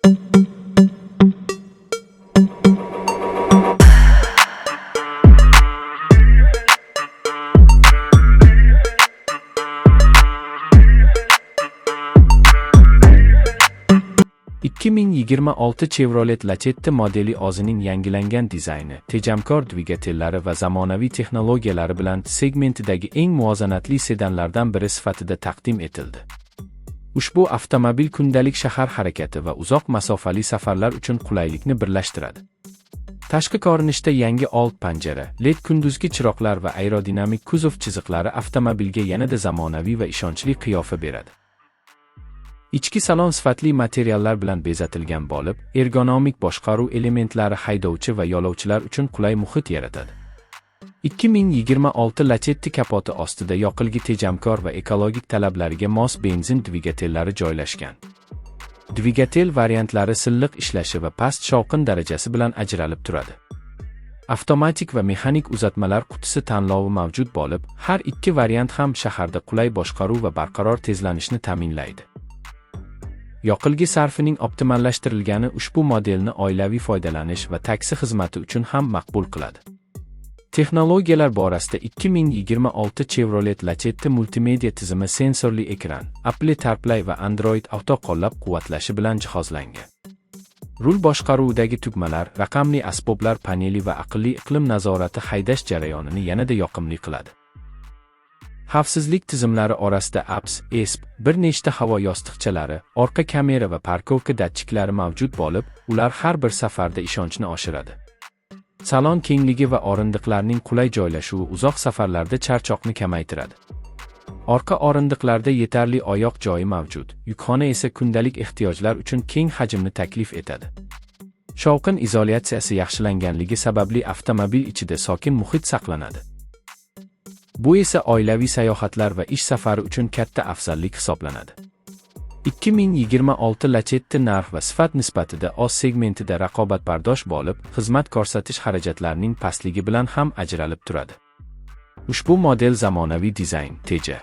2026 Chevrolet Lacetti modeli o'zining yangilangan dizayni, tejamkor dvigatellari va zamonaviy texnologiyalari bilan segmentidagi eng muvozanatli sedanlardan biri sifatida taqdim etildi. Ushbu avtomobil kundalik shahar harakati va uzoq masofali safarlar uchun qulaylikni birlashtiradi. Tashqi ko'rinishda yangi old panjara, LED kunduzgi chiroqlar va aerodinamik kuzov chiziqlari avtomobilga yanada zamonaviy va ishonchli qiyofa beradi. Ichki salon sifatli materiallar bilan bezatilgan bo'lib, ergonomik boshqaruv elementlari haydovchi va yo'lovchilar uchun qulay muhit yaratadi. 2026 Lacetti kapoti ostida yoqilg'i tejamkor va ekologik talablarga mos benzin dvigatellari joylashgan. Dvigatel variantlari silliq ishlashi va past shovqin darajasi bilan ajralib turadi. Avtomatik va mexanik uzatmalar qutisi tanlovi mavjud bo'lib, har ikki variant ham shaharda qulay boshqaruv va barqaror tezlanishni ta'minlaydi. Yoqilg'i sarfining optimallashtirilgani ushbu modelni oilaviy foydalanish va taksi xizmati uchun ham maqbul qiladi. Texnologiyalar borasida 2026 Chevrolet Lacetti multimedia tizimi sensorli ekran, Apple CarPlay va Android Auto qo'llab-quvvatlashi bilan jihozlangan. Rul boshqaruvidagi tugmalar, raqamli asboblar paneli va aqlli iqlim nazorati haydash jarayonini yanada yoqimli qiladi. Xavfsizlik tizimlari orasida ABS, ESP, bir nechta havo yostiqchalari, orqa kamera va parkovka datchiklari mavjud bo'lib, ular har bir safarda ishonchni oshiradi. Salon kengligi va o'rindiqlarning qulay joylashuvi uzoq safarlarda charchoqni kamaytiradi. Orqa o'rindiqlarda yetarli oyoq joyi mavjud, yukxona esa kundalik ehtiyojlar uchun keng hajmni taklif etadi. Shovqin izolyatsiyasi yaxshilanganligi sababli avtomobil ichida sokin muhit saqlanadi. Bu esa oilaviy sayohatlar va ish safari uchun katta afzallik hisoblanadi. 2026 Lacetti narx va sifat nisbatida o'z segmentida raqobatbardosh bo'lib, xizmat ko'rsatish xarajatlarining pastligi bilan ham ajralib turadi. Ushbu model zamonaviy dizayn, teja